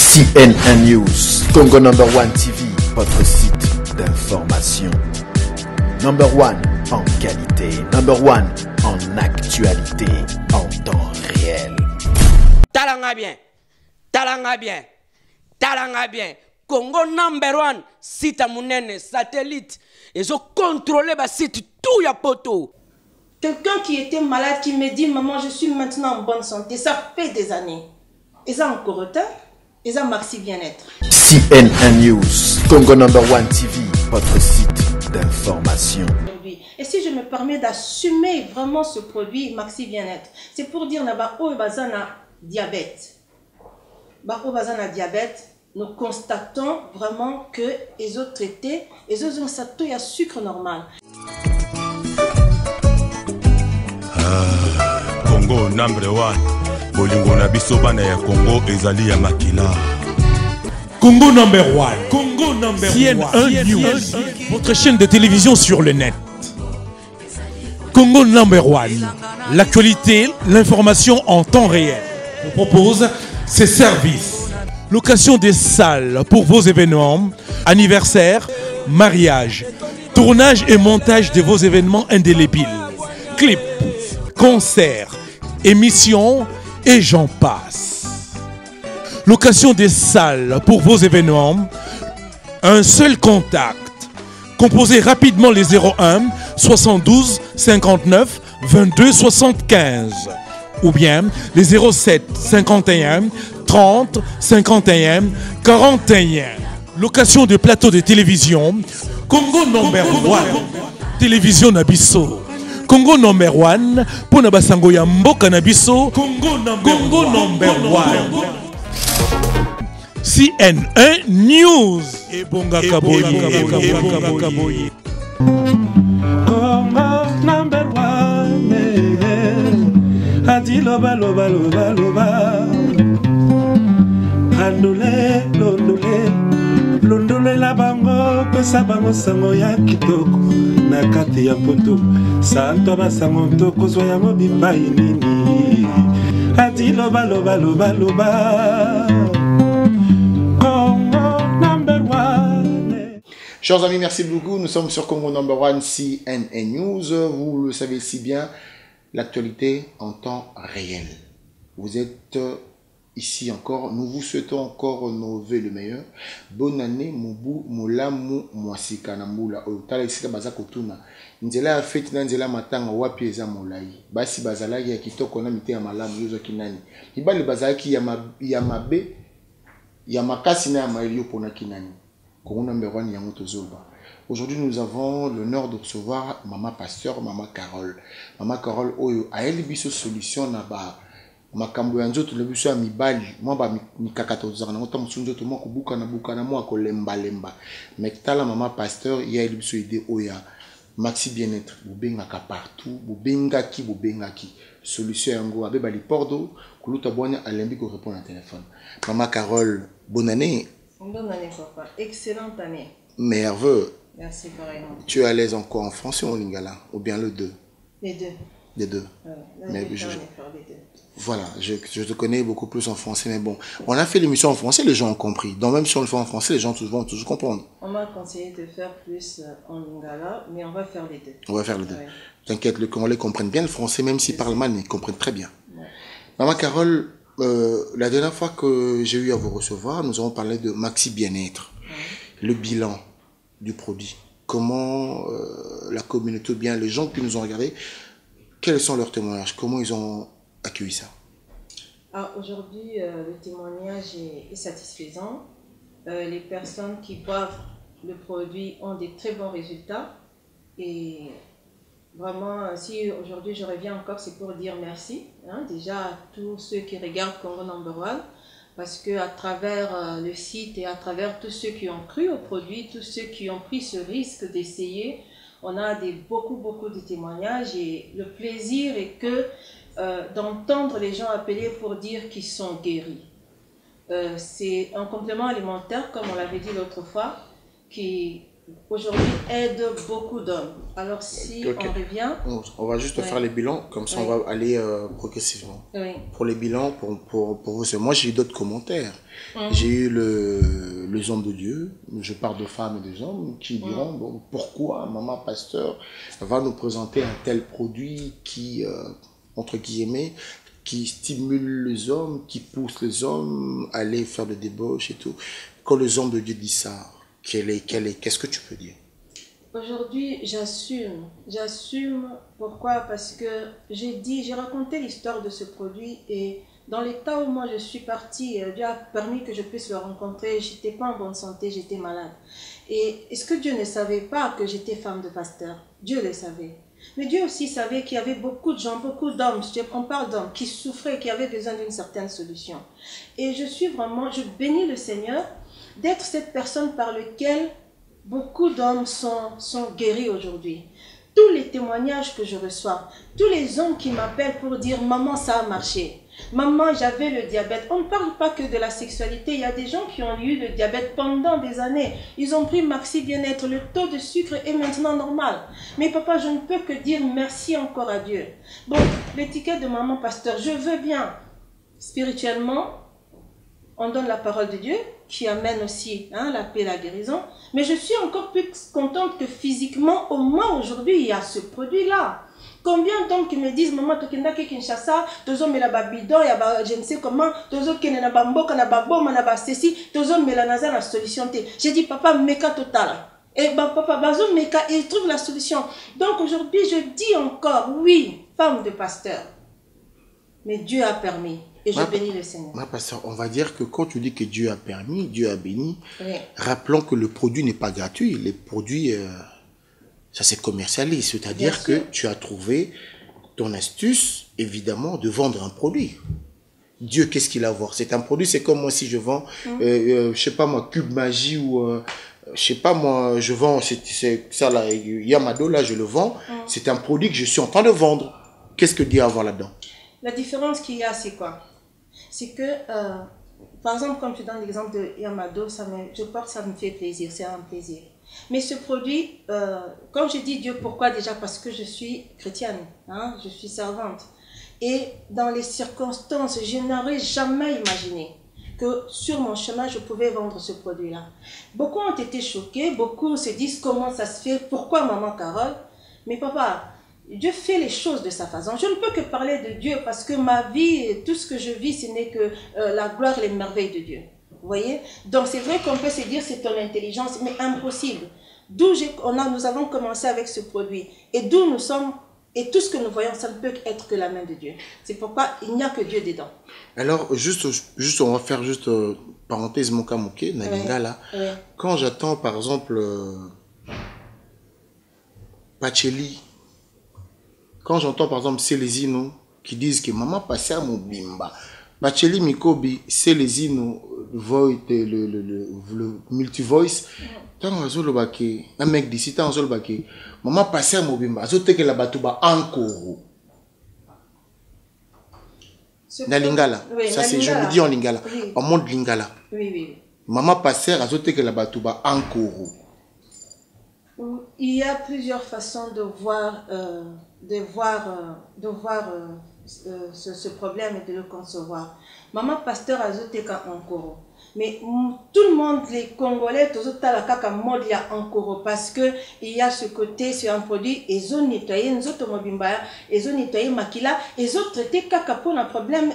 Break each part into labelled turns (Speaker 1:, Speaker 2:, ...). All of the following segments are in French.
Speaker 1: CNN News, Congo number 1 TV, votre site d'information. Number 1 en qualité, number 1 en actualité, en temps réel.
Speaker 2: Talanga bien, talanga bien, talanga bien. Congo number 1, site à monene, satellite. Ils ont contrôlé le site tout ya poto.
Speaker 3: Quelqu'un qui était malade qui me dit maman je suis maintenant en bonne santé, ça fait des années. Et ça encore retard, et ça maxi bien-être.
Speaker 1: CNN News, Congo number 1 TV, votre site d'information.
Speaker 3: Et si je me permets d'assumer vraiment ce produit maxi bien-être, c'est pour dire na o bazana diabète. O bazana diabète, nous constatons vraiment que les autres traités, les autres ont ça tout y a sucre normal.
Speaker 4: Congo number 1, bolingo na biso bana ya Congo ezali ya makila.
Speaker 5: Congo number 1, Congo number CNN1 News, votre chaîne de télévision sur le net. Congo number 1, l'actualité, l'information en temps réel. On propose ces services. Location des salles pour vos événements, anniversaires, mariages, tournage et montage de vos événements indélébiles, clips, concerts, émissions et j'en passe. Location des salles pour vos événements, un seul contact. Composez rapidement les 01 72 59 22 75 ou bien les 07 51 30 51 41. Location de plateaux de télévision, Congo number 1, télévision Nabiso. Congo number 1, pour Nabasango ya mboka Nabiso, Congo number 1. CNN News. Ebonga Kaboyi.
Speaker 6: Congo number 1. Adi loba. Andole, londole la bango, pesa bango sango ya kitoko. Na kati ya poto, santo basango ntoko zoya mobimba inini. Adi loba. Congo number 1.
Speaker 7: Chers amis, merci beaucoup. Nous sommes sur Congo number 1 CNN News. Vous le savez si bien, l'actualité en temps réel. Vous êtes ici encore. Nous vous souhaitons encore nos vœux le meilleur. Bonne année, Mobu, Molamu, Mwasika, Namula, Otala, Isika, Bazako, Tuna. Nzela a fait Nzela Matanga, Wapieza, Molai. Basi Bazalaki, Kitoko, Namite, Amalam, Yozo Kinani. Ibali Bazaki, Yamabe, Yamakasi, Namaelio, Pona Kinani. Congo number 1, Yamoto Zoba. Aujourd'hui, nous avons l'honneur de recevoir Maman Pasteur, Maman Carole. Maman Carole, Oyo, a elle biso solution naba. Makambo yanzo to lebiso ya mibali moi ba mikakato zana ngota musunzo to moko buka na moi ko lemba mektala Maman Pasteur ya lebiso ide oya maxi bien-être bobengaka partout bobengaki solution yango abe bali pordo kuluta bonya alembi ko répondre à téléphone. Maman Carole, bonne année.
Speaker 3: Bonne année papa, excellente année.
Speaker 7: Merveilleux.
Speaker 3: Merci pareillement.
Speaker 7: Tu es à l'aise encore en français ou en lingala ou bien le deux?
Speaker 3: Les deux.
Speaker 7: Les deux. Mais voilà, je te connais beaucoup plus en français, mais bon, on a fait l'émission en français, les gens ont compris. Donc même si on le fait en français, les gens vont toujours comprendre.
Speaker 3: On m'a conseillé de faire plus en lingala, mais on va faire les deux.
Speaker 7: On va faire les deux. Ouais. T'inquiète, le Congolais comprennent bien le français, même s'ils parlent mal, ils comprennent très bien. Ouais. Maman Carole, la dernière fois que j'ai eu à vous recevoir, nous avons parlé de Maxi Bien-être, le bilan du produit. Comment la communauté, bien les gens qui nous ont regardés, quels sont leurs témoignages? Comment ils ont accueilli ça?
Speaker 3: Aujourd'hui, le témoignage est satisfaisant. Les personnes qui boivent le produit ont des très bons résultats. Et vraiment, si aujourd'hui je reviens encore, c'est pour dire merci. Déjà à tous ceux qui regardent Congo number 1. Parce qu'à travers le site et à travers tous ceux qui ont cru au produit, tous ceux qui ont pris ce risque d'essayer, on a beaucoup de témoignages et le plaisir est que d'entendre les gens appeler pour dire qu'ils sont guéris. C'est un complément alimentaire, comme on l'avait dit l'autre fois, qui aujourd'hui aide beaucoup d'hommes. Alors si
Speaker 7: Ok.
Speaker 3: on revient...
Speaker 7: On va juste faire les bilans, comme ça on va aller progressivement.
Speaker 3: Oui.
Speaker 7: Pour les bilans, pour vous, moi j'ai eu d'autres commentaires. J'ai eu les hommes de Dieu, je parle de femmes et des hommes, qui diront, bon, pourquoi maman pasteur va nous présenter un tel produit qui, entre guillemets, qui stimule les hommes, qui pousse les hommes à aller faire des débauches et tout. Quand les hommes de Dieu disent ça, qu'est-ce que tu peux dire?
Speaker 3: Aujourd'hui, j'assume. Pourquoi? Parce que j'ai raconté l'histoire de ce produit et dans l'état où moi je suis partie, Dieu a permis que je puisse le rencontrer. J'étais pas en bonne santé, j'étais malade. Et est-ce que Dieu ne savait pas que j'étais femme de pasteur? Dieu le savait. Mais Dieu aussi savait qu'il y avait beaucoup de gens, beaucoup d'hommes, on parle d'hommes, qui souffraient, qui avaient besoin d'une certaine solution. Et je bénis le Seigneur d'être cette personne par laquelle beaucoup d'hommes sont guéris aujourd'hui. Tous les témoignages que je reçois, tous les hommes qui m'appellent pour dire « Maman, ça a marché. Maman, j'avais le diabète. » On ne parle pas que de la sexualité. Il y a des gens qui ont eu le diabète pendant des années. Ils ont pris Maxi Bien-être. Le taux de sucre est maintenant normal. Mais papa, je ne peux que dire merci encore à Dieu. Bon, l'étiquette de maman pasteur, je veux bien. Spirituellement, on donne la parole de Dieu qui amène aussi la paix et la guérison. Mais je suis encore plus contente que physiquement, au moins aujourd'hui, il y a ce produit-là. Combien d'hommes qui me disent, maman, tokenda ke Kinshasa, tozo mela ba bidon, ya ba je ne sais comment, tozo kene na bamboka na baboma na ba ceci, tozo mela naza na solution te. J'ai dit, papa, meka total. Et papa, bazo meka, il trouve la solution. Donc aujourd'hui, je dis encore, oui, femme de pasteur. Mais Dieu a permis. Et je bénis le Seigneur.
Speaker 7: Ma pasteur, on va dire que quand tu dis que Dieu a permis, Dieu a béni,
Speaker 3: oui. Rappelons
Speaker 7: que le produit n'est pas gratuit. Les produits, ça se commercialise. C'est-à-dire que tu as trouvé ton astuce, évidemment, de vendre un produit. Dieu, qu'est-ce qu'il a à voir? C'est un produit, c'est comme moi si je vends, je sais pas moi, Cube Magie ou... je sais pas moi, je vends, c'est ça là, Yamado là, je le vends. C'est un produit que je suis en train de vendre. Qu'est-ce que Dieu a à voir là-dedans?
Speaker 3: La différence qu'il y a, c'est quoi? C'est que, par exemple, comme tu donnes l'exemple de Yamado, je crois que ça me fait plaisir, c'est un plaisir. Mais ce produit, comme je dis Dieu, pourquoi déjà? Parce que je suis chrétienne, je suis servante. Et dans les circonstances, je n'aurais jamais imaginé que sur mon chemin, je pouvais vendre ce produit-là. Beaucoup ont été choqués, beaucoup se disent comment ça se fait, pourquoi maman Carole? Mais papa, Dieu fait les choses de sa façon. Je ne peux que parler de Dieu parce que ma vie, tout ce que je vis, ce n'est que la gloire et les merveilles de Dieu. Vous voyez? Donc c'est vrai qu'on peut se dire c'est ton intelligence, mais impossible. D'où nous avons commencé avec ce produit. Et d'où nous sommes, et tout ce que nous voyons, ça ne peut être que la main de Dieu. C'est pourquoi il n'y a que Dieu dedans. Alors,
Speaker 7: juste on va faire juste parenthèse Mokamoke, Nalingala.
Speaker 3: Oui.
Speaker 7: Quand j'attends par exemple Pacheli, quand j'entends par exemple Célésino qui disent que maman passait à mon bimba, Pacheli Mikobi, Célésino, le multi-voice, tant un mec d'ici, tant maman passait à mon bimba, azote que la batouba encore. Na lingala, oui, ça c'est, je le dis en lingala, oui. En mode lingala.
Speaker 3: Oui, oui.
Speaker 7: Maman passait azote que la batouba encore.
Speaker 3: Il y a plusieurs façons de voir, ce problème et de le concevoir. Maman pasteur azoteka encore. Mais tout le monde, les Congolais, tous les mode il y a encore parce que il y a ce côté sur un produit ils ont nettoyé nous autres mobimbaya, ils ont nettoyé makila, ils ont traité kaka pour un problème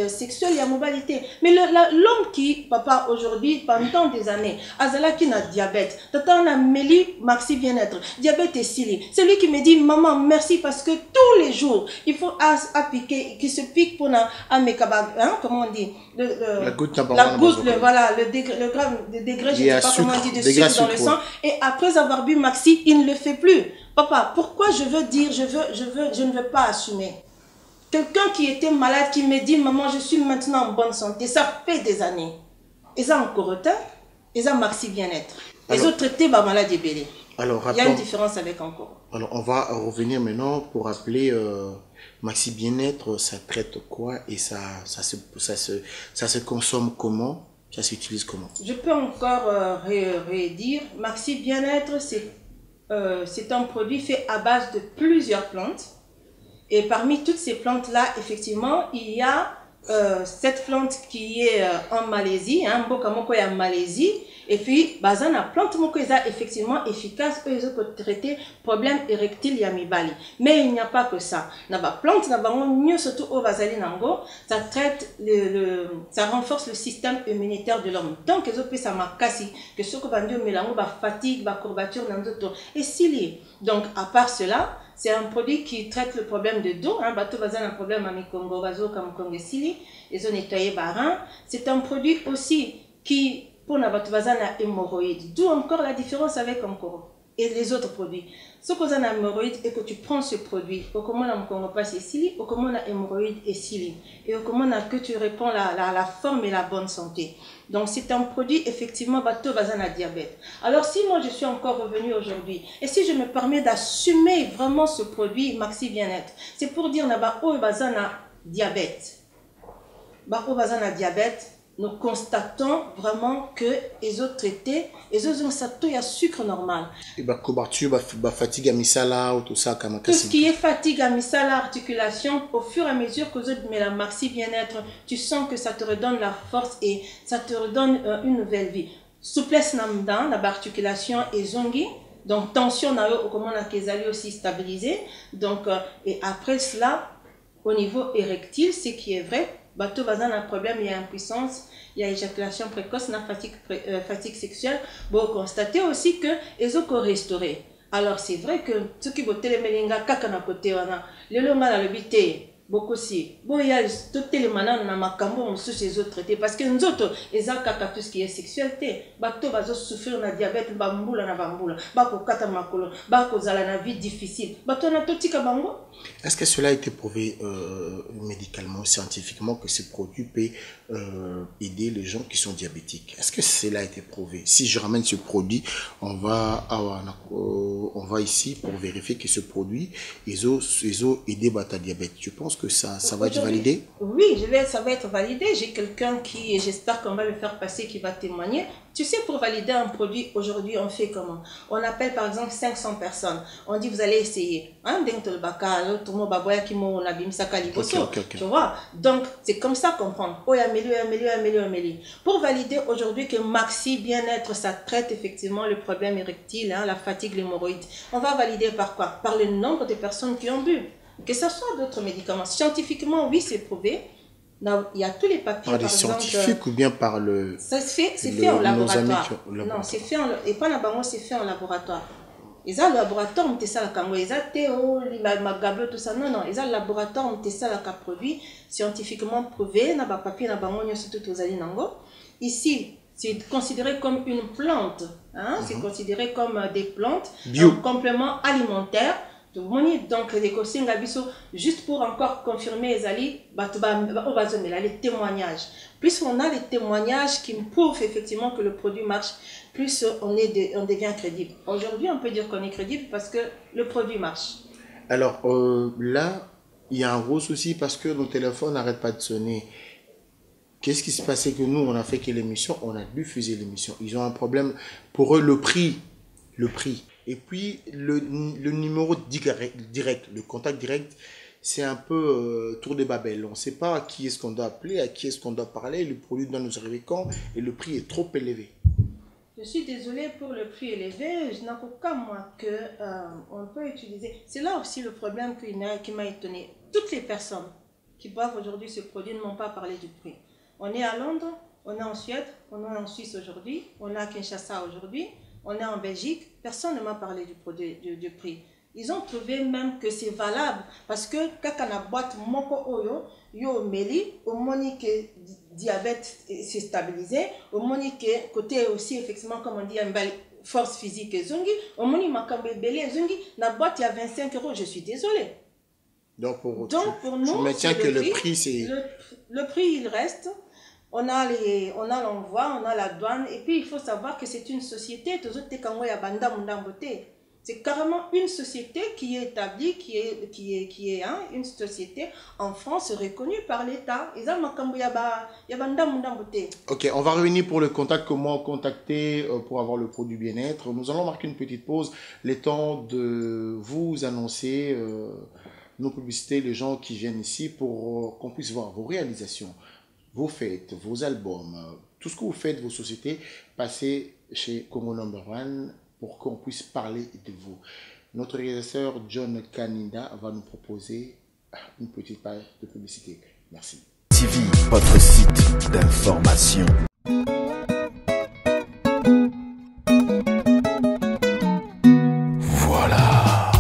Speaker 3: sexuel et à mobilité. Mais l'homme qui papa aujourd'hui pendant des années azala qui n'a diabète, tata on a Mélie Maxi Bien-être, diabète et Sili. C'est lui qui me dit maman merci parce que tous les jours il faut appliquer qui se pique pour un mekabag, comment on dit
Speaker 7: la goutte
Speaker 3: voilà, le degré, je ne sais pas comment on dit, de sucre dans le sang. Et après avoir bu Maxi, il ne le fait plus. Papa, pourquoi je veux dire, je ne veux pas assumer? Quelqu'un qui était malade, qui me dit, maman, je suis maintenant en bonne santé, ça fait des années. Ils ont encore retard, ils ont Maxi Bien-être. Ils ont traité ma maladie bébé.
Speaker 7: Alors,
Speaker 3: il y a une différence avec encore.
Speaker 7: Alors, on va revenir maintenant pour rappeler Maxi Bien-être, ça traite quoi et ça se consomme comment? Ça s'utilise comment?
Speaker 3: Je peux encore redire, Maxi Bien-être, c'est un produit fait à base de plusieurs plantes. Et parmi toutes ces plantes-là, effectivement, il y a cette plante qui est en Malaisie, hein, Mbokamoko est en Malaisie, et puis, la plante moko est effectivement efficace pour traiter problème érectile yamibali. Mais il n'y a pas que ça. La plante, mieux surtout au vasali nango, ça traite ça renforce le système immunitaire de l'homme. Donc, ça m'a cassé que ce que bandio mélango, fatigue, courbature, et s'il donc, à part cela, c'est un produit qui traite le problème de dos. Hein, bateau un problème avec Congo, vaso comme Congo Sili, ils ont nettoyé barin. C'est un produit aussi qui, pour la hémorroïde, d'où encore la différence avec encore et les autres produits. Ce que vous avez un hémorroïde et que tu prends ce produit, au comment on Congo pas c'est Sili, au comment on a hémorroïde et Sili, et au comment que tu réponds la forme et la bonne santé. Donc c'est un produit effectivement bateau bazan à diabète. Alors si moi je suis encore revenu aujourd'hui et si je me permets d'assumer vraiment ce produit Maxi Bien-être, c'est pour dire naba o bazan à diabète. Ba o bazan à diabète, nous constatons vraiment que les autres traités, les autres ont un sucre normal.
Speaker 7: Et fatigue à misala ou tout ça comme
Speaker 3: tout ce qui est fatigue à misala, articulation, au fur et à mesure que vous mets la Maxi Bien-être, tu sens que ça te redonne la force et ça te redonne une nouvelle vie. Souplesse namdan, la articulation et zongi. Donc tension na yo comment on a kezali aussi stabilisé. Donc et après cela au niveau érectile, ce qui est vrai. Bateau bazan a un problème, il y a impuissance, il y a éjaculation précoce, il y a fatigue sexuelle. Bon, constatez aussi que les ont restauré. Alors c'est vrai que ceux qui votent les mélingas, kakana côté wana, les longas dans le bité, beaucoup aussi. Bon, il y a toutes les manas dans ma cambo, on sous ces autres traités parce que nous autres, les kaka tout ce qui est sexualité, bateau bazo souffrir na diabète, bamboula na bamboula, bako kata makolo, bako zala na vie difficile, bateau na toti kabango.
Speaker 7: Est-ce que cela a été prouvé médicalement, scientifiquement, que ce produit peut aider les gens qui sont diabétiques? Est-ce que cela a été prouvé? Si je ramène ce produit, on va ici pour vérifier que ce produit, ils ont aidé ta diabète. Tu penses que ça va être validé?
Speaker 3: Oui, ça va être validé. J'ai quelqu'un qui, j'espère qu'on va le faire passer, qui va témoigner. Tu sais, pour valider un produit, aujourd'hui, on fait comment? On appelle par exemple 500 personnes. On dit, vous allez essayer. Hein? Tu vois? Donc, c'est comme ça qu'on prend. Pour valider aujourd'hui que Maxi Bien-être, ça traite effectivement le problème érectile, hein, la fatigue, l'hémorroïde. On va valider par quoi? Par le nombre de personnes qui ont bu. Que ce soit d'autres médicaments. Scientifiquement, oui, c'est prouvé. Il y a tous les papiers.
Speaker 7: Par les scientifiques ou bien par le...
Speaker 3: C'est fait en laboratoire. Non, c'est fait en... Et pas là-bas, c'est fait en laboratoire. Ils ont le laboratoire, on ça la kango. Ils ont Théo, Magablo, tout ça. Non, ils ont le laboratoire, on ça la produit scientifiquement prouvé. N'a pas papier, n'a pas monnaie, surtout aux alliés nango. Ici, c'est considéré comme une plante. Hein? C'est considéré comme des plantes.
Speaker 7: Bio.
Speaker 3: Un complément alimentaire. Donc, les coachings juste pour encore confirmer les témoignages. Plus on a les témoignages qui prouvent effectivement que le produit marche, plus on devient crédible. Aujourd'hui, on peut dire qu'on est crédible parce que le produit marche.
Speaker 7: Alors là, il y a un gros souci parce que nos téléphones n'arrêtent pas de sonner. Qu'est-ce qui se passait que nous, on a fait que l'émission, on a diffusé l'émission. Ils ont un problème. Pour eux, le prix. Et puis, le numéro direct, le contact direct, c'est un peu tour de Babel. On ne sait pas à qui est-ce qu'on doit appeler, à qui est-ce qu'on doit parler. Le produit doit nous arriver quand et le prix est trop élevé.
Speaker 3: Je suis désolée pour le prix élevé. Je n'ai aucun moi qu'on peut utiliser. C'est là aussi le problème qui m'a étonné. Toutes les personnes qui boivent aujourd'hui ce produit ne m'ont pas parlé du prix. On est à Londres, on est en Suède, on est en Suisse aujourd'hui, on est à Kinshasa aujourd'hui. On est en Belgique, personne ne m'a parlé du produit, du prix. Ils ont trouvé même que c'est valable parce que quand on a boîte moko oyo, yo meli, au moment que diabète s'est stabilisé, au moment que côté aussi effectivement comme on dit une belle force physique et zungi, au moment makambe belé zungi, la boîte il y a 25 €, je suis désolée.
Speaker 7: Donc pour nous,
Speaker 3: tu
Speaker 7: maintiens que le prix c'est...
Speaker 3: Le prix il reste. On a l'envoi, on a la douane, et puis il faut savoir que c'est une société. C'est carrément une société qui est établie, qui est une société en France reconnue par l'État.
Speaker 7: Ok, on va revenir pour le contact, comment contacter pour avoir le produit bien-être. Nous allons marquer une petite pause, le temps de vous annoncer nos publicités, les gens qui viennent ici pour qu'on puisse voir vos réalisations, vos fêtes, vos albums, tout ce que vous faites, vos sociétés. Passez chez Congo Number One pour qu'on puisse parler de vous. Notre réalisateur John Kaninda va nous proposer une petite page de publicité. Merci.
Speaker 1: TV, votre site d'information. Voilà.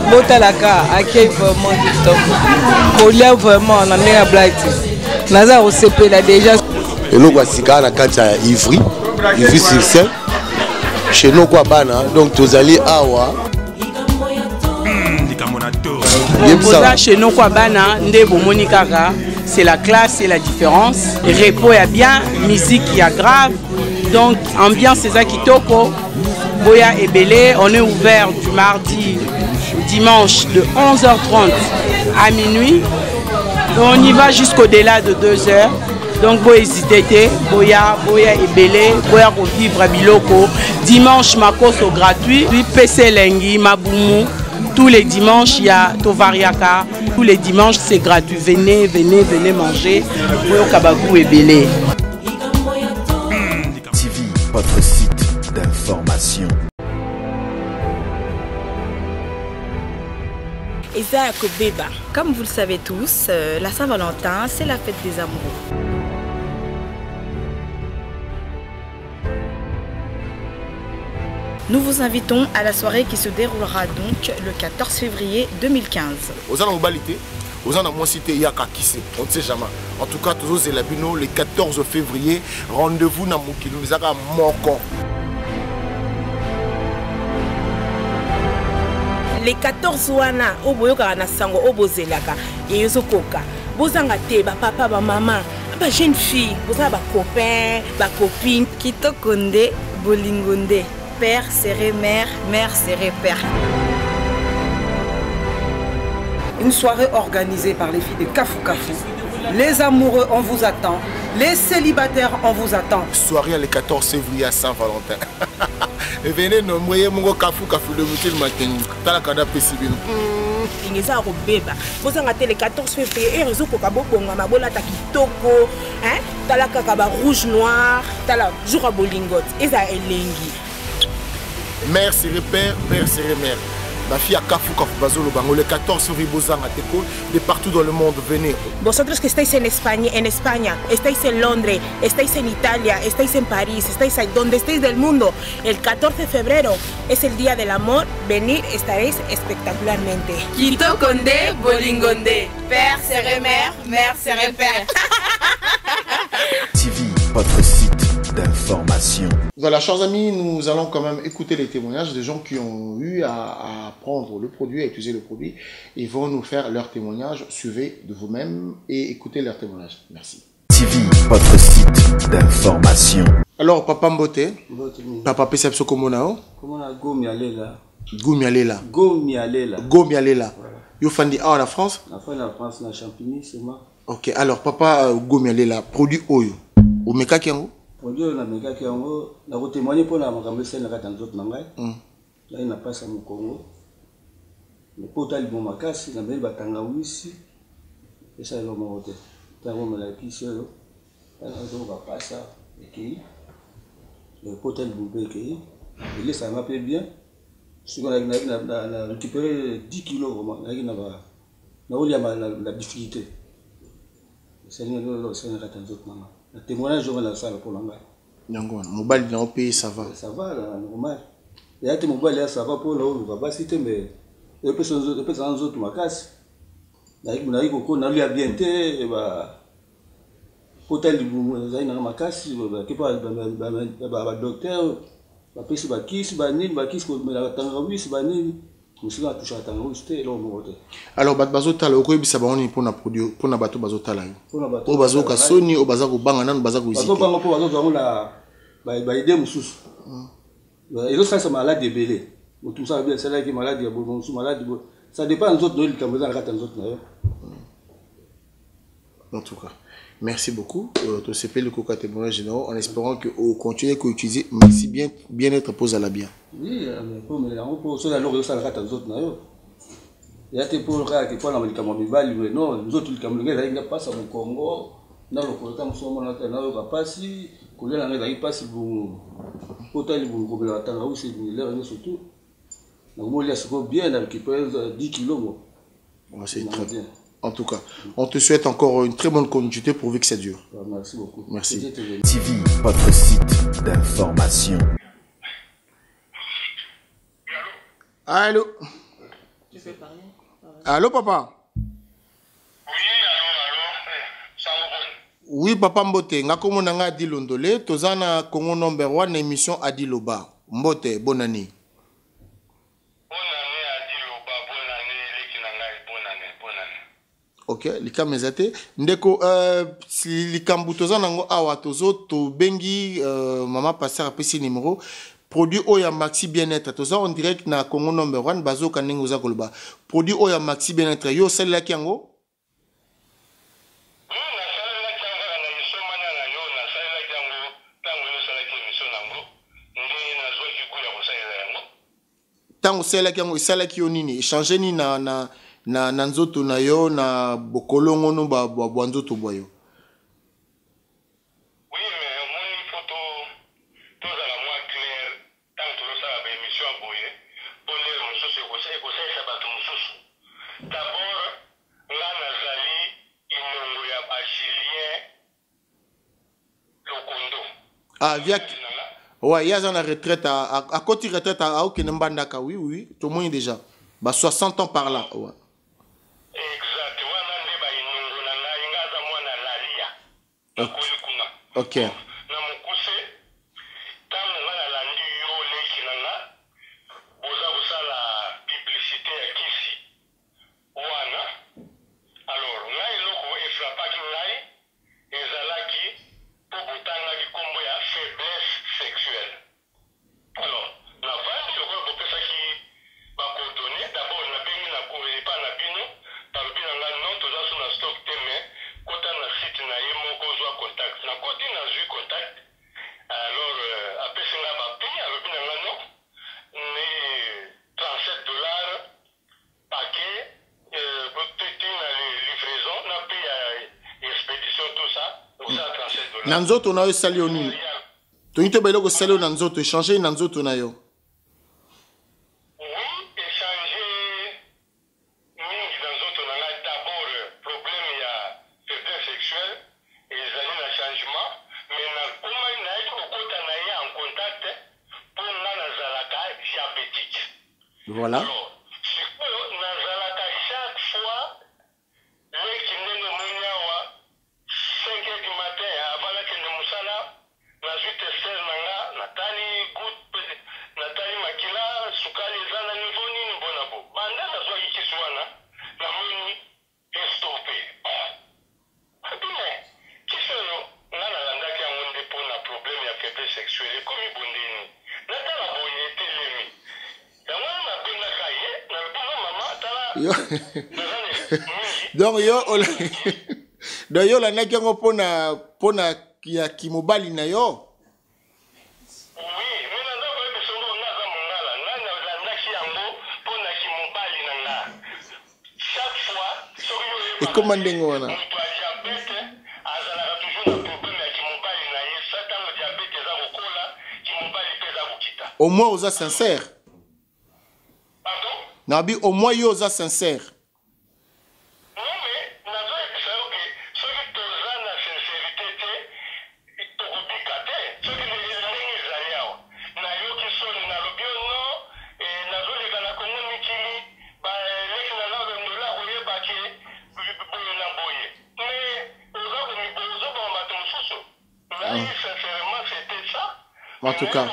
Speaker 8: Botalaka accueille vraiment du top. Colia vraiment on a mis à blague. Naza au CP là déjà.
Speaker 9: Et nous voici quand on a quand Ivry sur scène. Chez nous quoi bana donc tous allés awa.
Speaker 8: Chez nous quoi bana ndebo monikaka c'est la classe et la différence. Repos y a bien, musique y a grave. Donc ambiance c'est ça qui topo. Boya et Belé, on est ouvert du mardi au dimanche de 11h30 à minuit. On y va jusqu'au-delà de 2h. Donc, vous hésitez, Boya et Belé, Boya pour vivre à Biloko. Dimanche, Makoso gratuit. Puis PC Lengi, Maboumou. Tous les dimanches, il y a Tovariaka. Tous les dimanches, c'est gratuit. Venez manger. Boya Kabagou et Belé.
Speaker 1: TV, votre site d'information.
Speaker 10: Isaac Beba. Comme vous le savez tous, la Saint-Valentin, c'est la fête des amoureux. Nous vous invitons à la soirée qui se déroulera donc le 14 février 2015.
Speaker 9: Aux Anambalité, aux Anamocité, il y a Kakissé, on ne sait jamais. En tout cas, tous les Labino, le 14 février, rendez-vous dans Moukilou, nous avons Moko.
Speaker 10: Les 14 wana, oboyoka na sango, obozelaka, et yozokoka. Bozanga te, ba papa, ba maman, ba jeune fille, bozanga ba copain, ba copine. Kitokonde, bolingonde. Père serait mère, mère serait père.
Speaker 8: Une soirée organisée par les filles de Kafou Kafou. Les amoureux, on vous attend. Les célibataires, on vous attend.
Speaker 9: Soirée le 14 février à Saint-Valentin. Venez nous moyer mon Kafou Kafou de Moutil Matin. T'as la cada possible.
Speaker 10: Ingeza Robeba. Vous en avez le 14 février et réseau Kokabo Bonga Mabola Takitoko. T'as la Kakaba rouge noir. T'as la Joura Bolingot. Et ça est Lengi.
Speaker 9: Mère serait père, père serait mère. Ma fille a Kafou Kafou Bazolo Bango le 14 février de partout dans le monde, venez.
Speaker 10: Vosotros que estáis en España, estáis en Londres, estáis en Italia, estáis en París, estáis ahí, donde estéis del mundo, el 14 de febrero es el día del amor, venir, estaréis espectacularmente. Quito Condé, Bolingonde, père serait mère, mère serait père.
Speaker 1: TV, votre site d'information.
Speaker 7: Voilà, chers amis, nous allons quand même écouter les témoignages des gens qui ont eu à prendre le produit, à utiliser le produit. Ils vont nous faire leurs témoignages. Suivez de vous-même et écoutez leurs témoignages. Merci.
Speaker 1: TV, votre site d'information.
Speaker 7: Alors, Papa Mbote, Papa Perception Komonao.
Speaker 11: Comment Gomi Alela?
Speaker 7: Gomi Alela.
Speaker 11: Gomi Alela.
Speaker 7: Gomi Alela. Yo fandi en la France?
Speaker 11: La fin de la France, na Champigny, c'est moi.
Speaker 7: Ok, alors Papa Gomi Alela, produit Oyo. Ou Meka Kiango?
Speaker 11: Produit na Meka Kiango, na témoigner pour la makambe c'est na katanzot nangai. Là il n'a pas ça au Congo. Le portal bon makasi na bel batanga wisi. Et ça le mote. Tango me la kiselo. Tango va pas ça et le portal boubé qui il laisse ça m'appeler bien. Si on a récupéré 10 kilos vraiment, la difficulté. C'est le témoignage de la salle pour l'anglais.
Speaker 7: Mobile dans le pays, ça va.
Speaker 11: Ça va, normal. Il y a des mobiles, ça va pour l'eau, on va pas citer, mais les personnes autres, ma casse. On a eu à bien été, hôtel du Boumou, ma casse, qui parle de docteur.
Speaker 7: Alors, bazota la oko bisa baoni pour na produire pour na bato bazota la. O bazoka soni o bazako banga nan bazako
Speaker 11: iziki. Bazoko bango po bazoko la baide mosusu ezosalisa maladi ebele motu mosu abi asalaki maladi ya mosusu maladi ça dépend nzoto no likambo eza na kati ya nzoto na yo.
Speaker 7: En tout cas, merci beaucoup. Tu sais le coca témoignage généraux en espérant que vous continuez à utiliser merci bien-être pose à la bien.
Speaker 11: Oui, mais pour cela alors ça la kati ya nzoto na yo. Ya te pour ka ki pona likambo mibali mais non nzoto likambo ngeza inga pasa mu Congo na lokolata musomo na yo ka pasi kulela ngeza ipasi bu potali bu ngobela tanga usi ni lero ni surtout. Na mo lia siko bien avec pèse 10 kg.
Speaker 7: C'est très bien. En tout cas, on te souhaite encore une très bonne continuité pourvu que ça dure.
Speaker 11: Merci beaucoup.
Speaker 7: Merci.
Speaker 1: TV, votre site d'information.
Speaker 7: Allô?
Speaker 3: Tu peux parler?
Speaker 7: Allô, papa? Oui, papa Mbote. Nga komo nanga Adi Londole. Tozana Congo number 1 émission Adi Loba. Mbote, bonne année. Ok, likambo ezate ndeko likambo toza nango awa tozo to bengi mama pasteur apesi numéro produit oya maxi bien-être toza en direct na Congo number 1 bazo kaningo za koloba produit oya maxi bien-être yo sala kiango tango sala kiango sala ki nini changer ni na nzoto na yo na bokolongo no ba nzoto boyo.
Speaker 12: Oui, mais mon photo tout à la moins clair tant que ça a émission boye pour les ressources conseil ça ba tout d'abord là nazali inongo ya Julien Lokondo.
Speaker 7: Ah via ouais, il y a une retraite à côté retraite à Okenembandaka oui tout le monde déjà ba 60 ans par là ouais. Ok. Nanzoto na yo sali oni. To nito belo ko sali nanzoto échanger nanzoto na yo.
Speaker 12: Oui, échanger mingi nanzoto na nga d'abord problème ya faiblesse sexuelle et les années de changement mais na koma na ito kokota na ye en contact pour nga nazalaka diabétique.
Speaker 7: Voilà.
Speaker 12: Alors, sikoyo nazalaka chaque fois leki ndenge munyawa 5 heures du matin avant que nous musala na zuite sel nanga natali good natali makila sukali zana niveau nini bona bo banda na zo ikiswana na moni estopé abime kisoyo ngana landaki yango nde pona problème ya faiblesse sexuelle komi bondeni natala boye telemi yango na penda kaye na penda mama tala
Speaker 7: donc yo donc yo landaki yango pona ya kimobali na yo. Et comment ndenge wana? Au moins oza sincère. Nabi au moins yo oza sincère. En tout cas.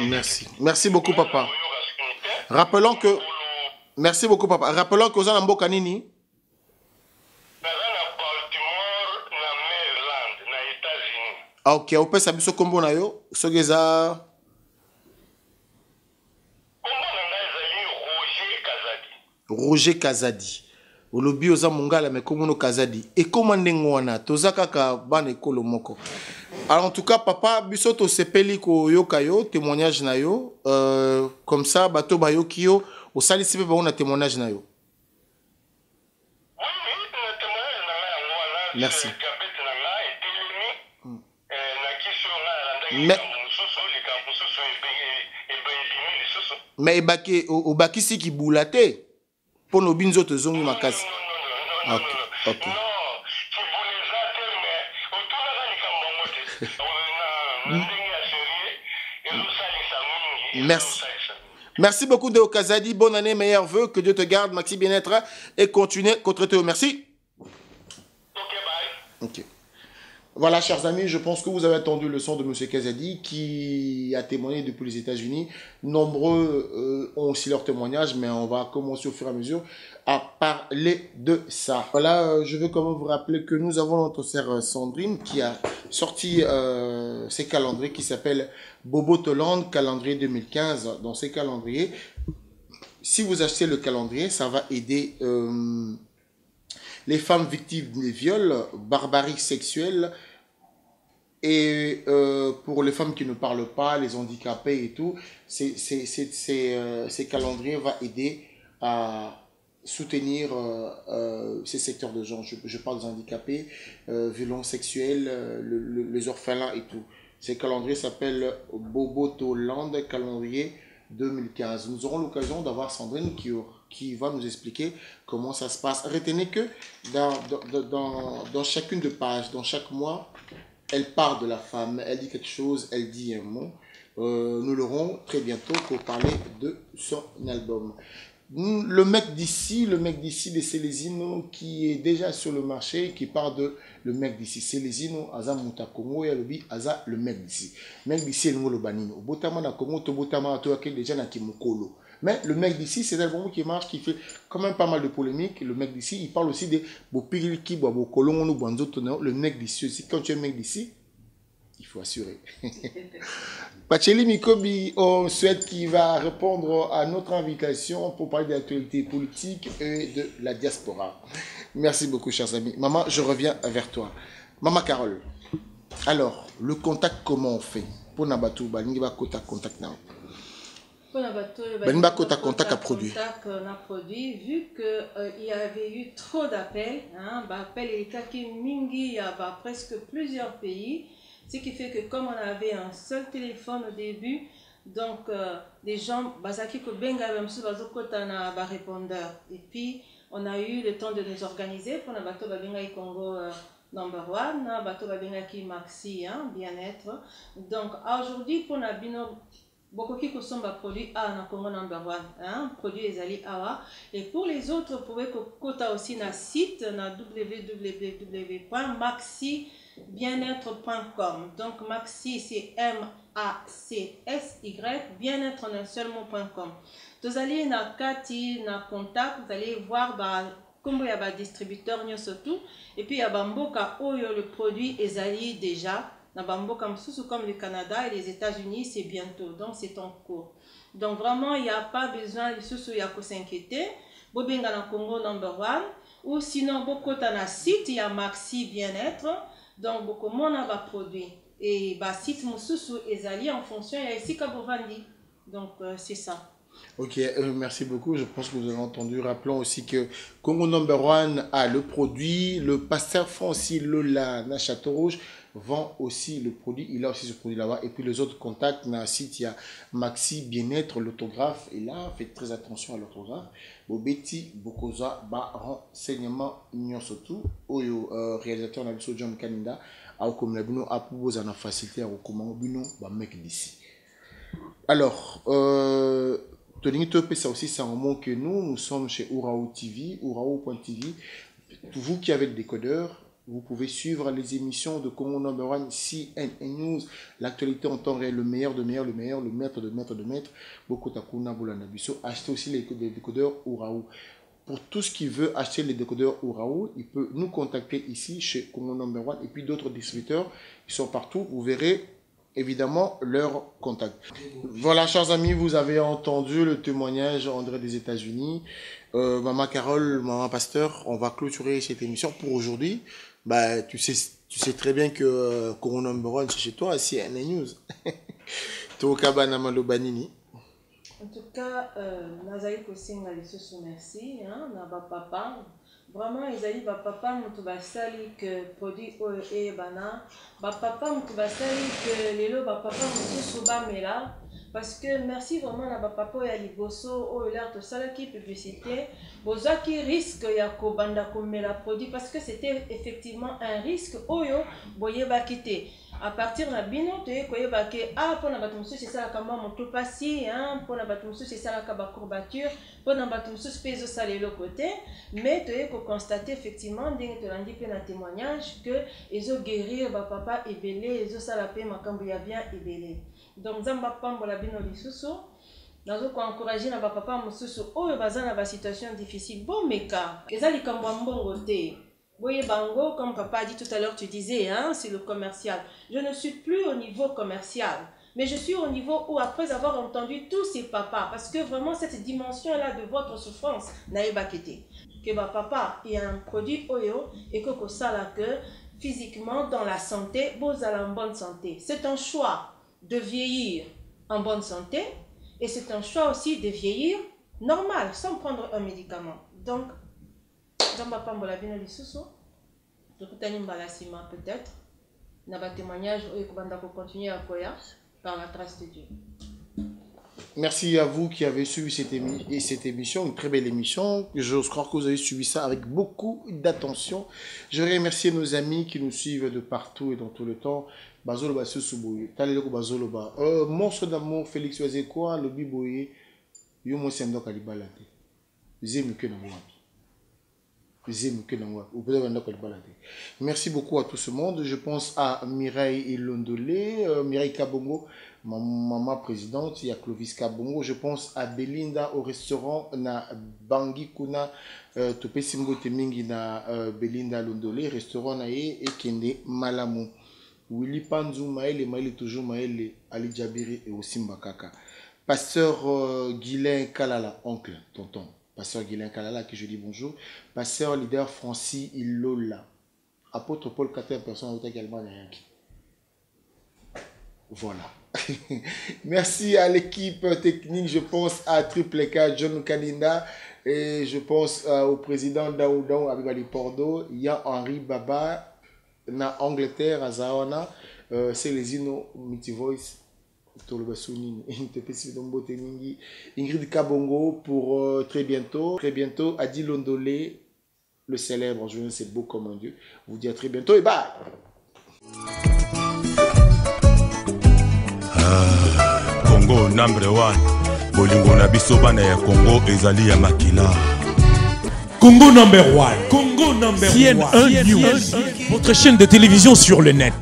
Speaker 9: Merci. Merci beaucoup, papa. Rappelons que... Merci beaucoup, papa. Rappelons que vous avez un beau canini. Ah, ok. Vous pouvez savoir ce combo na yo. Ce que ça... Roger Kazadi. Olobi oza mongala me komono Kazadi. Et comment ndengwana tozaka ka bane kolo moko. Alors en tout cas papa biso to sepeli ko yokayo témoignage na yo comme ça bato bayo kio au salisi pe ba on a témoignage na yo. Merci. Mais ebaki obakisi ki boulate pour nos binzo te zongi makasi. OK. OK. Merci. Merci beaucoup de Kazadi. Bonne année, meilleurs vœux. Que Dieu te garde, Maxi bien-être et continue contre toi. Merci. Ok. Voilà, chers amis, je pense que vous avez entendu le son de M. Kazadi qui a témoigné depuis les États-Unis. Nombreux ont aussi leur témoignage, mais on va commencer au fur et à mesure à parler de ça. Voilà, je veux quand même vous rappeler que nous avons notre sœur Sandrine qui a sorti ses calendriers qui s'appelle Bobo Toland, calendrier 2015. Dans ces calendriers, si vous achetez le calendrier, ça va aider les femmes victimes des viols, barbarie sexuelle, et pour les femmes qui ne parlent pas, les handicapés et tout, ces calendriers vont aider à soutenir ces secteurs de genre. Je parle des handicapés, violences sexuelles, les orphelins et tout. Ces calendriers s'appellent Bobo Toland, calendrier 2015. Nous aurons l'occasion d'avoir Sandrine qui va nous expliquer comment ça se passe. Retenez que dans chacune des pages, dans chaque mois, elle parle de la femme, elle dit quelque chose, elle dit un mot. Nous l'aurons très bientôt pour parler de son album. Le mec d'ici de Célésino qui est déjà sur le marché, qui parle de le mec d'ici. Célésino, Aza Mouta Congo, Yalobi, Aza le mec d'ici. Mec d'ici, el ngolo banino. Botama na Congo, to botama to aké déjà na kimokolo. Mais le mec d'ici, c'est un album qui marche, qui fait quand même pas mal de polémiques. Le mec d'ici, il parle aussi des Bopiriki, Bokolon, ou Banzotono. Le mec d'ici aussi. Quand tu es un mec d'ici, il faut assurer. Pacheli Mikobi, on souhaite qu'il va répondre à notre invitation pour parler de l'actualité politique et de la diaspora. Merci beaucoup, chers amis. Maman, je reviens vers toi. Maman Carole, alors, le contact, comment on fait? Pour Nabatou, Balingiba Kota Contact now. Contact à produit.
Speaker 3: Vu qu'il y avait eu trop d'appels, appels et qui mingi, il y a presque plusieurs pays. Ce qui fait que comme on avait un seul téléphone au début, donc les gens, répondeur. Et puis on a eu le temps de nous organiser pour la bateau Congo number one, bateau qui Maxi, bien-être. Donc aujourd'hui pour la bino, beaucoup qui consomment produit A na Congo number one, produit Ezali Awa. Et pour les autres, vous pouvez quota aussi na site na www.maxi-bien-être.com. Donc Maxi c'est M-A-C-S-Y, bien-être en un seul mot.com. Vous allez na Kati, na contact, vous allez voir comment il y a un distributeur surtout. Et puis il y a Bamboka où le produit Ezali déjà. Na Bamboka comme le Canada et les États-Unis, c'est bientôt. Donc c'est en cours. Donc vraiment il n'y a pas besoin de s'inquiéter. Bobenga na Congo number one. Ou sinon beaucoup na site il y a Maxi bien-être. Donc beaucoup de monde va produit et site mususu ezali en fonction il y a ici Kabovandi. Donc c'est ça.
Speaker 7: Ok, merci beaucoup. Je pense que vous avez entendu. Rappelons aussi que Congo number one a le produit. Le pasteur Francis Lola na Château Rouge vend aussi le produit. Il a aussi ce produit là-bas. Et puis les autres contacts, dans le site, il y a Maxi Bien-être, l'autographe. Et là, faites très attention à l'autographe. Bobeti, Bokoza, renseignement, surtout. Oyo, réalisateur, na biso John Kaninda. Comme la bino, a proposé une facilité à recommander bino, mec d'ici. Alors, Tony Topé, ça aussi, c'est un mot que nous sommes chez Ourao TV, Ourao.tv. Vous qui avez le décodeur,
Speaker 9: Vous pouvez suivre les émissions de Congo Number One CNN News, l'actualité en temps réel, le meilleur, le maître de maître. Beaucoup Takuna Bolanabiso. Achetez aussi les décodeurs Ouraou. Pour tout ce qui veut acheter les décodeurs Ouraou, il peut nous contacter ici chez Congo Number One et puis d'autres distributeurs qui sont partout. Vous verrez évidemment leur contact. Voilà, chers amis, vous avez entendu le témoignage André des États-Unis. Maman Carole, maman Pasteur, on va clôturer cette émission pour aujourd'hui. Bah, tu sais très bien que Congo Number One, c'est chez toi, CNN News. Tokabana Malobanini.
Speaker 3: En tout cas, Nazari Kosinga les merci, hein, Naba Papa. Vraiment, ils allaient papa Moutubasali que produit et bana. Papa Moutubasali que les lots papa Moutouba Mela. Parce que merci vraiment à papa et à Liboso, au l'air de Salaki publicité. Bozaki risque Yako Banda Komela produit parce que c'était effectivement un risque. Oyo, Boye Bakite. À partir de la bino, tu es ah, pour la batumsu, c'est ça la kama moto passi, hein, pour la batumsu, c'est ça la kaba courbature, pour la batumsu, c'est ça le côté. Mais tu es constater effectivement, dès que tu l'as dit, un témoignage que ils ont guéri, papa est belé, ils ont salapé, ma cambuya bien est belé. Donc, Zamba Pambo la bino lisusu, nous avons encouragé na papa mususu, oh, bazan na ba situation difficile, bon, mais car, ils ont les kambouambon côté. Oui, Bango, comme papa a dit tout à l'heure, tu disais, hein, c'est le commercial. Je ne suis plus au niveau commercial, mais je suis au niveau où, après avoir entendu tous ces papas, parce que vraiment cette dimension-là de votre souffrance n'a pas quitté. Que ma papa est un produit Oyo et que ça là que physiquement, dans la santé, vous allez en bonne santé. C'est un choix de vieillir en bonne santé et c'est un choix aussi de vieillir normal, sans prendre un médicament. Donc, peut-être, n'a pas témoignage continuer à Koya par la trace de Dieu.
Speaker 9: Merci à vous qui avez suivi cette émission, une très belle émission. Je crois que vous avez suivi ça avec beaucoup d'attention. Je voudrais remercier nos amis qui nous suivent de partout et dans tout le temps. Bazoloba Susuboye, Taleloko Bazoloba, Morceau d'amour, Félix Wazekwa, le Biboye, Yomo Sendo Kalibalate. Zémuke Namwabi. Merci beaucoup à tout ce monde. Je pense à Mireille Ilondolé, Mireille Kabongo, ma maman présidente, il y a Clovis Kabongo. Je pense à Belinda au restaurant na Bangui Kuna, Topé Simbo Temingi na Belinda Londolé, restaurant na et Kende Malamu. Willy Panzou Maël, Maël toujours Maël, Ali Djabiri et aussi Mbakaka. Pasteur Guylain Kalala, oncle, tonton. Pasteur Guylain Kalala, qui je dis bonjour. Pasteur leader Francis Ilola. Apôtre Paul 14 personnes également. Voilà. Merci à l'équipe technique. Je pense à Triple K, John Kaninda. Et je pense au président Daoudou Abibali Pordo. Il y a Henri Baba. Na Angleterre, à Zaona. C'est les Ino Multivoice. Ingrid Kabongo pour très bientôt. Très bientôt, Adi Londolé, le célèbre, je ne sais beau comme un dieu. Vous dis à très bientôt et bye.
Speaker 4: Congo number one. Bolingo na biso bana ya Congo ezali ya makila.
Speaker 5: Congo number one. Congo number CNN News. Votre chaîne de télévision sur le net.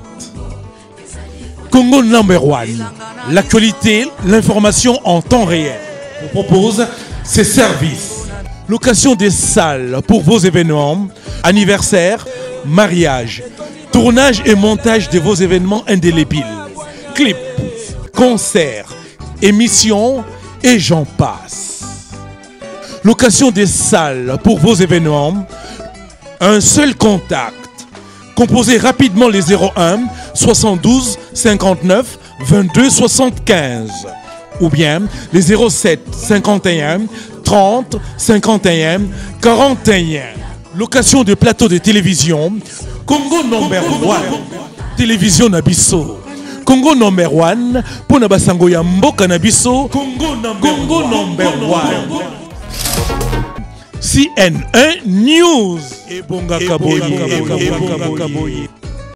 Speaker 5: Congo number one. L'actualité, l'information en temps réel. On propose ces services. Location des salles pour vos événements, anniversaires, mariages, tournage et montage de vos événements indélébiles, clips, concerts, émissions et j'en passe. Location des salles pour vos événements, un seul contact. Composez rapidement les 01 72 59 22 75 ou bien les 07 51 30 51 41. Location de plateaux de télévision. Congo number one. Télévision Nabiso. Congo number one. Pona basango ya mboka Nabiso. Congo number one. CNN News. Et bonga kaboyi.